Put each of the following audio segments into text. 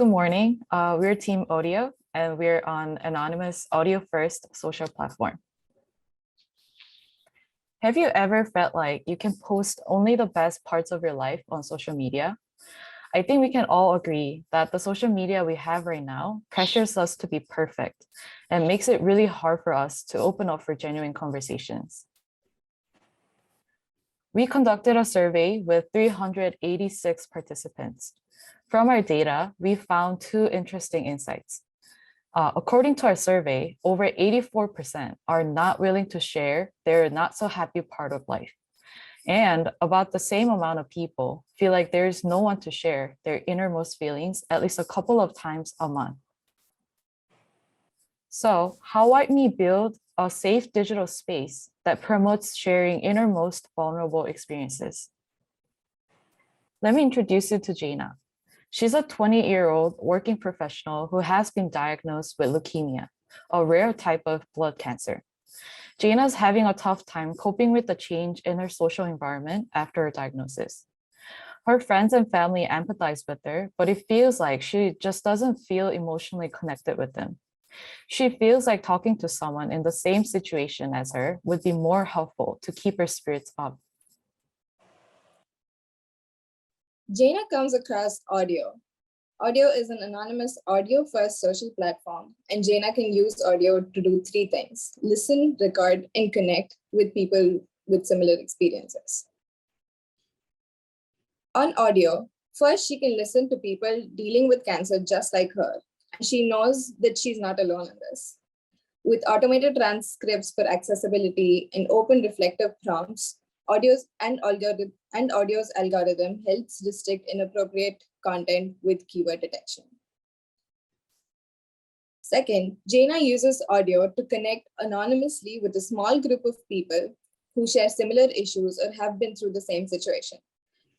Good morning. We're Team Oudio, and we're on anonymous audio-first social platform. Have you ever felt like you can post only the best parts of your life on social media? I think we can all agree that the social media we have right now pressures us to be perfect and makes it really hard for us to open up for genuine conversations. We conducted a survey with 386 participants. From our data, we found two interesting insights. According to our survey, over 84% are not willing to share their not so happy part of life. And about the same amount of people feel like there's no one to share their innermost feelings at least a couple of times a month. So how might we build a safe digital space that promotes sharing innermost vulnerable experiences? Let me introduce you to Jaina. She's a 20-year-old working professional who has been diagnosed with leukemia, a rare type of blood cancer. Jaina's having a tough time coping with the change in her social environment after her diagnosis. Her friends and family empathize with her, but it feels like she just doesn't feel emotionally connected with them. She feels like talking to someone in the same situation as her would be more helpful to keep her spirits up. Jaina comes across Oudio. Oudio is an anonymous audio-first social platform, and Jaina can use Oudio to do three things: listen, record, and connect with people with similar experiences. On Oudio, first she can listen to people dealing with cancer just like her, and she knows that she's not alone in this. With automated transcripts for accessibility and open reflective prompts, Audio's algorithm helps restrict inappropriate content with keyword detection. Second, Jaina uses Oudio to connect anonymously with a small group of people who share similar issues or have been through the same situation.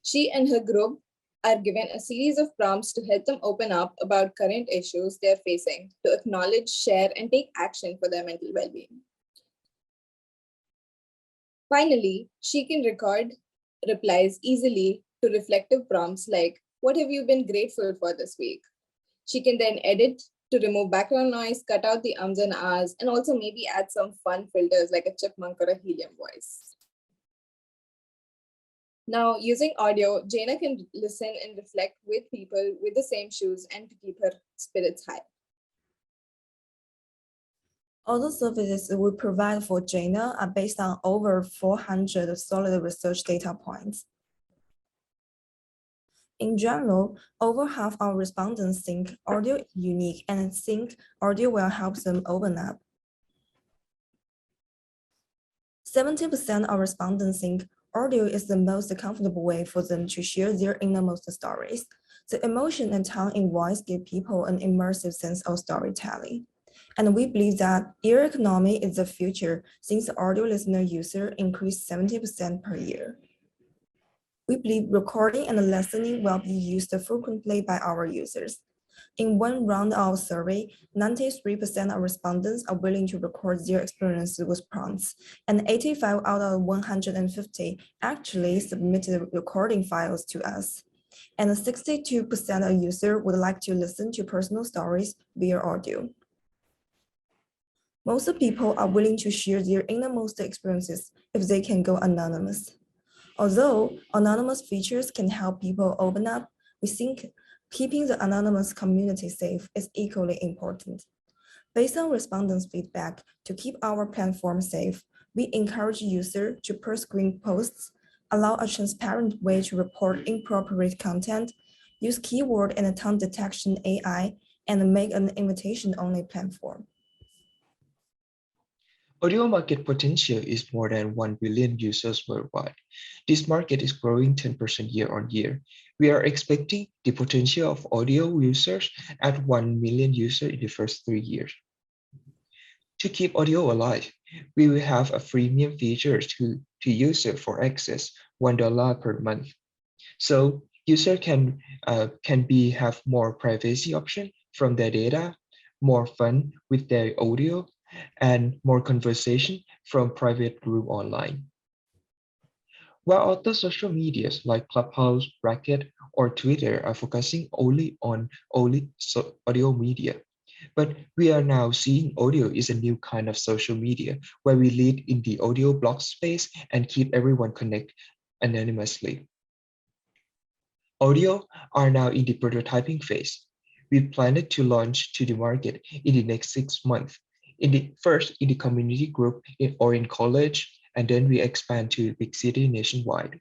She and her group are given a series of prompts to help them open up about current issues they're facing, to acknowledge, share, and take action for their mental well-being. Finally, she can record replies easily to reflective prompts like, "What have you been grateful for this week?" She can then edit to remove background noise, cut out the ums and ahs, and also maybe add some fun filters like a chipmunk or a helium voice. Now, using Oudio, Jaina can listen and reflect with people with the same shoes and to keep her spirits high. All the services we provide for Jaina are based on over 400 solid research data points. In general, over half our respondents think Oudio is unique and think Oudio will help them open up. 70% of respondents think Oudio is the most comfortable way for them to share their innermost stories. The emotion and tone in voice give people an immersive sense of storytelling. And we believe that ear economy is the future since the Oudio listener user increased 70% per year. We believe recording and listening will be used frequently by our users. In one round of survey, 93% of respondents are willing to record their experiences with prompts, and 85 out of 150 actually submitted recording files to us. And 62% of users would like to listen to personal stories via Oudio. Most people are willing to share their innermost experiences if they can go anonymous. Although anonymous features can help people open up, we think keeping the anonymous community safe is equally important. Based on respondents' feedback, to keep our platform safe, we encourage users to pre-screen posts, allow a transparent way to report inappropriate content, use keyword and tone detection AI, and make an invitation-only platform. Oudio market potential is more than 1 billion users worldwide. This market is growing 10% year on year. We are expecting the potential of Oudio users at 1 million users in the first 3 years. To keep Oudio alive, we will have a freemium feature to users for access, $1 per month. So user can have more privacy option from their data, more fun with their audio, and more conversation from private group online. While other social medias like Clubhouse, Racket, or Twitter are focusing only audio media. But we are now seeing audio is a new kind of social media where we lead in the audio blog space and keep everyone connected anonymously. Oudio are now in the prototyping phase. We plan to launch to the market in the next 6 months. First in the community group or in college, and then we expand to big city nationwide.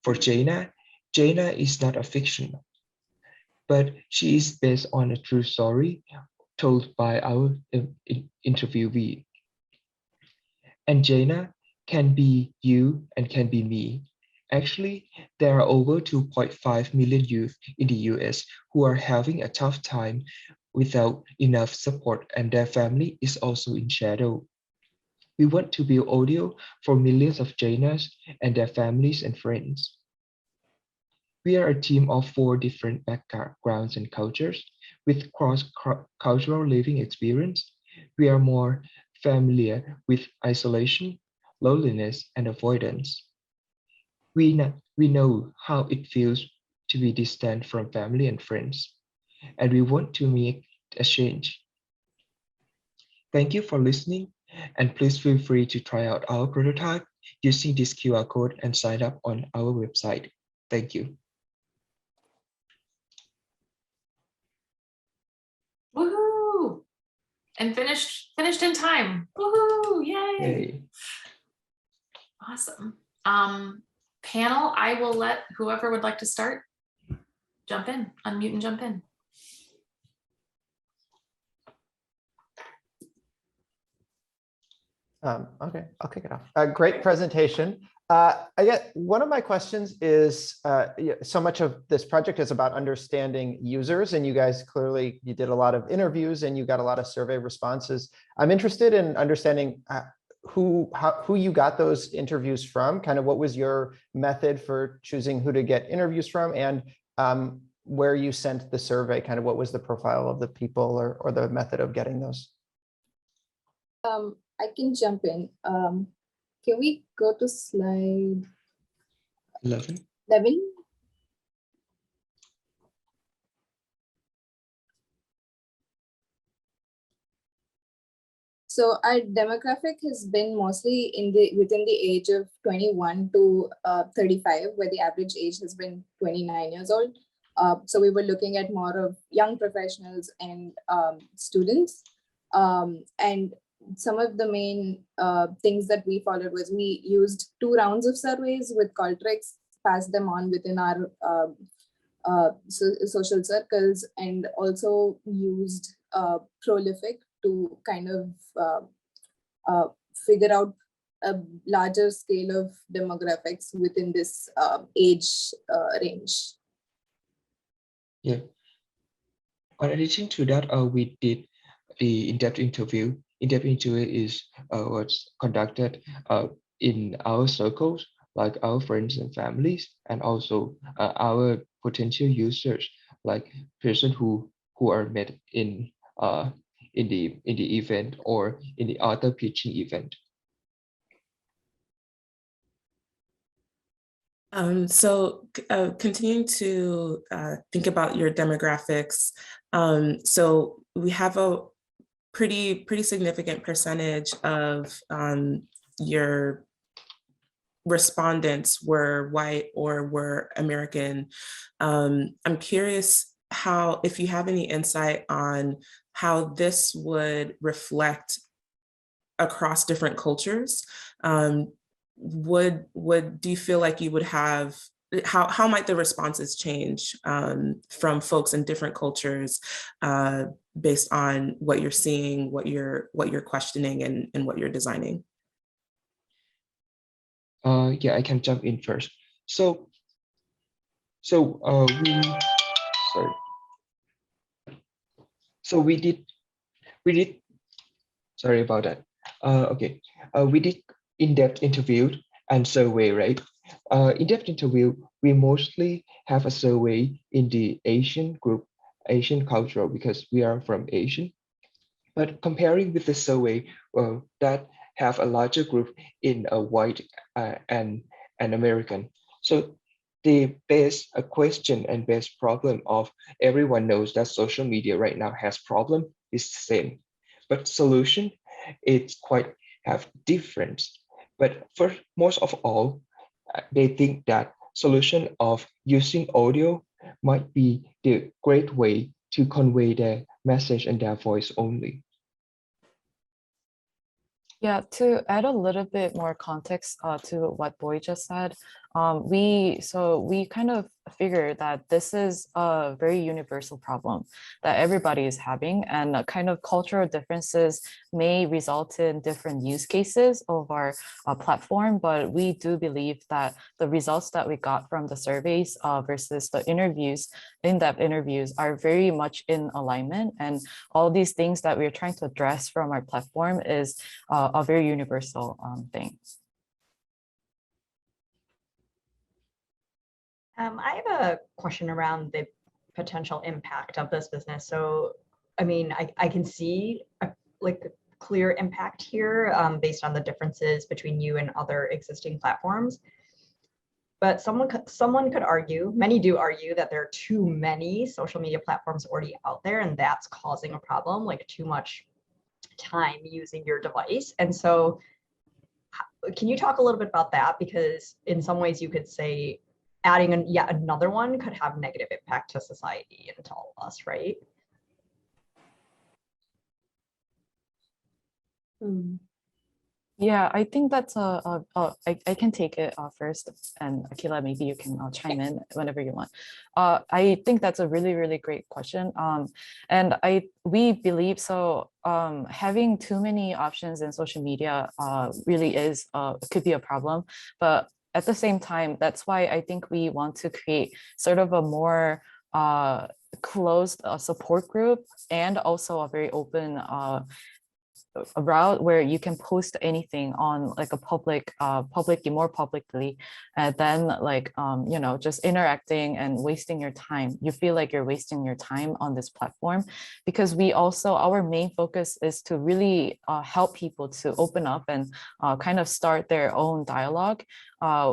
For Jaina is not a fiction, but she is based on a true story told by our interviewee. And Jaina can be you and can be me. Actually, there are over 2.5 million youth in the US who are having a tough time without enough support, and their family is also in shadow. We want to build audio for millions of Jainas and their families and friends. We are a team of 4 different backgrounds and cultures with cross-cultural living experience. We are more familiar with isolation, loneliness, and avoidance. We know how it feels to be distant from family and friends, and we want to make a change. Thank you for listening, and please feel free to try out our prototype using this QR code and sign up on our website. Thank you. Woohoo! And finished in time. Woohoo! Yay! Yay. Awesome. Panel, I will let whoever would like to start jump in, unmute and jump in. Okay, I'll kick it off. Great presentation. I get one of my questions is so much of this project is about understanding users, and you guys clearly you did a lot of interviews and you got a lot of survey responses. I'm interested in understanding who you got those interviews from, kind of what was your method for choosing who to get interviews from, and where you sent the survey, kind of what was the profile of the people or the method of getting those? I can jump in. Can we go to slide 11. 11? So our demographic has been mostly within the age of 21 to 35, where the average age has been 29 years old. So we were looking at more of young professionals and students. And some of the main things that we followed was we used 2 rounds of surveys with Qualtrics, passed them on within our social circles, and also used Prolific to kind of figure out a larger scale of demographics within this age range. Yeah. In addition to that, we did the in-depth interview. In-depth interview is was conducted in our circles, like our friends and families, and also our potential users, like person who are met in the event or in the other pitching event. Continuing to think about your demographics. So we have a pretty significant percentage of your respondents were white or were American. I'm curious if you have any insight on how this would reflect across different cultures. Do you feel like you would have, how might the responses change from folks in different cultures based on what you're seeing, what you're questioning, and what you're designing? Yeah, I can jump in first. So we did sorry about that. Okay, we did in-depth interview and survey, right? In-depth interview, we mostly have a survey in the Asian group, Asian culture, because we are from Asian. But comparing with the survey, that have a larger group in a white and an American. So the base question and base problem of everyone knows that social media right now has problem is the same, but solution it's quite have difference. But for most of all, they think that solution of using audio might be the great way to convey their message and their voice only. Yeah, to add a little bit more context to what Boy just said, we kind of figure that this is a very universal problem that everybody is having, and kind of cultural differences may result in different use cases of our platform, but we do believe that the results that we got from the surveys versus the interviews, in-depth interviews, are very much in alignment, and all these things that we're trying to address from our platform is a very universal thing. I have a question around the potential impact of this business. So, I mean, I can see a clear impact here based on the differences between you and other existing platforms. But someone could argue, many do argue, that there are too many social media platforms already out there, and that's causing a problem, like too much time using your device. And so can you talk a little bit about that? Because in some ways you could say adding yet another one could have negative impact to society and to all of us, right? Yeah, I think that's I can take it first, and Akila, maybe you can chime in whenever you want. I think that's a really, really great question. And we believe so. Having too many options in social media really is could be a problem, but at the same time, that's why I think we want to create sort of a more closed support group, and also a very open a route where you can post anything on like a more publicly, and then like you know, just interacting and wasting your time. You feel like you're wasting your time on this platform, because we also, our main focus is to really help people to open up and kind of start their own dialogue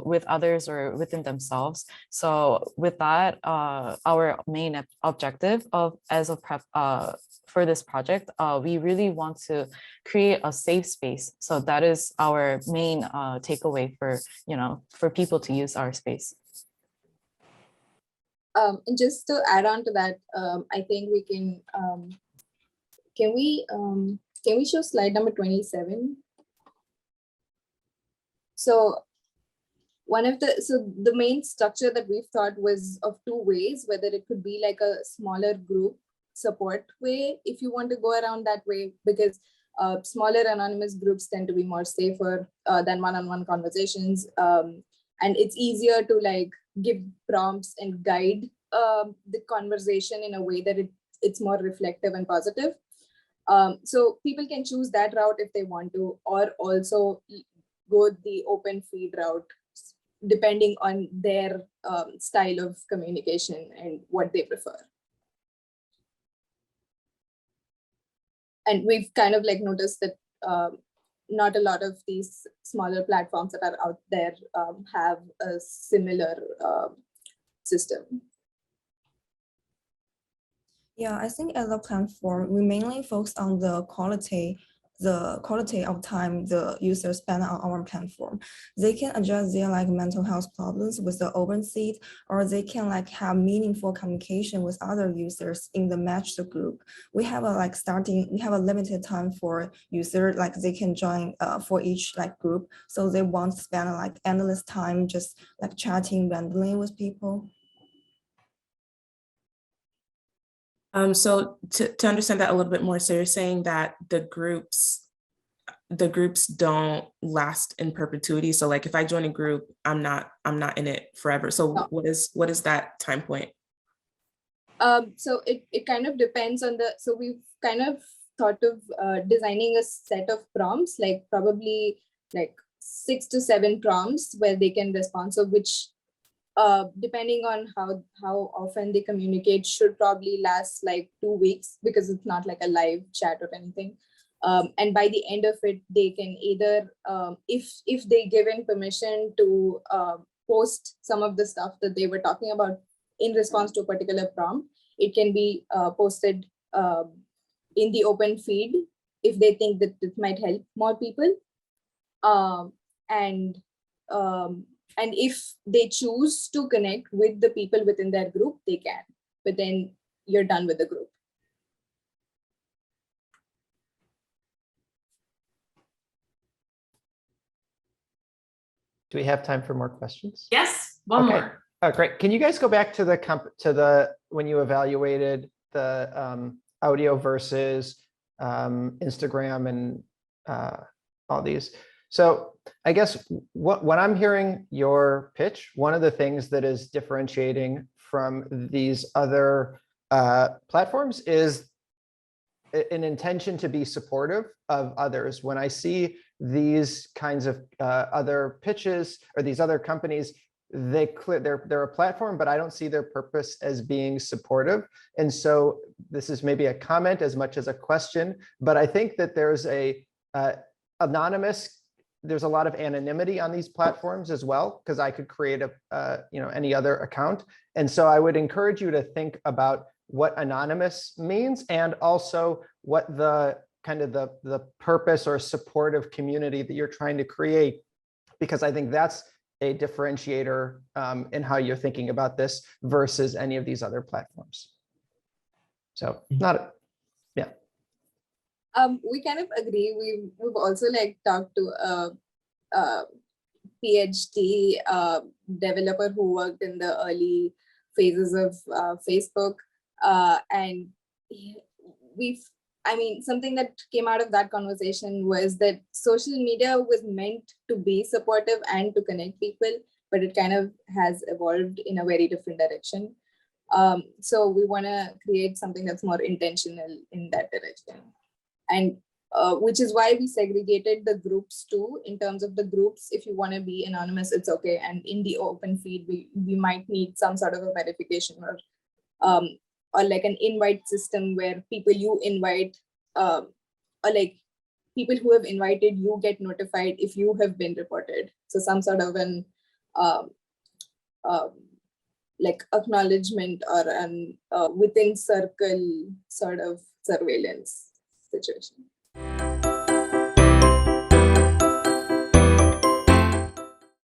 with others or within themselves. So with that, our main objective of as a prep for this project, we really want to create a safe space. So that is our main takeaway for, you know, for people to use our space. And just to add on to that, I think we can we show slide number 27? So the main structure that we've thought was of two ways, whether it could be like a smaller group support way, if you want to go around that way, because smaller anonymous groups tend to be more safer than one-on-one conversations. And it's easier to like give prompts and guide the conversation in a way that it's more reflective and positive. So people can choose that route if they want to, or also go the open feed route, depending on their style of communication and what they prefer. And we've kind of like noticed that not a lot of these smaller platforms that are out there have a similar system. Yeah, I think as a platform, we mainly focus on the quality of time the users spend on our platform. They can address their like mental health problems with the open seat, or they can like have meaningful communication with other users in the matched group. We have a limited time for user, like they can join for each like group. So they won't spend like endless time just like chatting randomly with people. So to understand that a little bit more, so you're saying that the groups don't last in perpetuity. So like if I join a group, I'm not in it forever. So no. What is that time point? So it kind of depends on so we've kind of thought of designing a set of prompts, like probably like 6 to 7 prompts where they can respond. So which depending on how often they communicate, should probably last like 2 weeks, because it's not like a live chat or anything. And by the end of it, they can either, if they given permission to post some of the stuff that they were talking about in response to a particular prompt, it can be posted in the open feed if they think that it might help more people. And if they choose to connect with the people within their group, they can, but then you're done with the group. Do we have time for more questions? Yes, one Okay. more. Oh, great. Can you guys go back to the when you evaluated the Oudio versus Instagram and all these? So I guess when I'm hearing your pitch, one of the things that is differentiating from these other platforms is an intention to be supportive of others. When I see these kinds of other pitches or these other companies, they're a platform, but I don't see their purpose as being supportive. And so this is maybe a comment as much as a question, but I think that there's there's a lot of anonymity on these platforms as well, because I could create any other account. And so I would encourage you to think about what anonymous means, and also what the kind of the purpose or supportive community that you're trying to create, because I think that's a differentiator in how you're thinking about this versus any of these other platforms. So yeah. We kind of agree. We've also talked to a PhD developer who worked in the early phases of Facebook. And something that came out of that conversation was that social media was meant to be supportive and to connect people, but it kind of has evolved in a very different direction. So we want to create something that's more intentional in that direction. And which is why we segregated the groups too. In terms of the groups, if you want to be anonymous, it's okay. And in the open feed, we might need some sort of a verification or like an invite system where people you invite, or like people who have invited you get notified if you have been reported. So some sort of an like acknowledgement or an within circle sort of surveillance situation.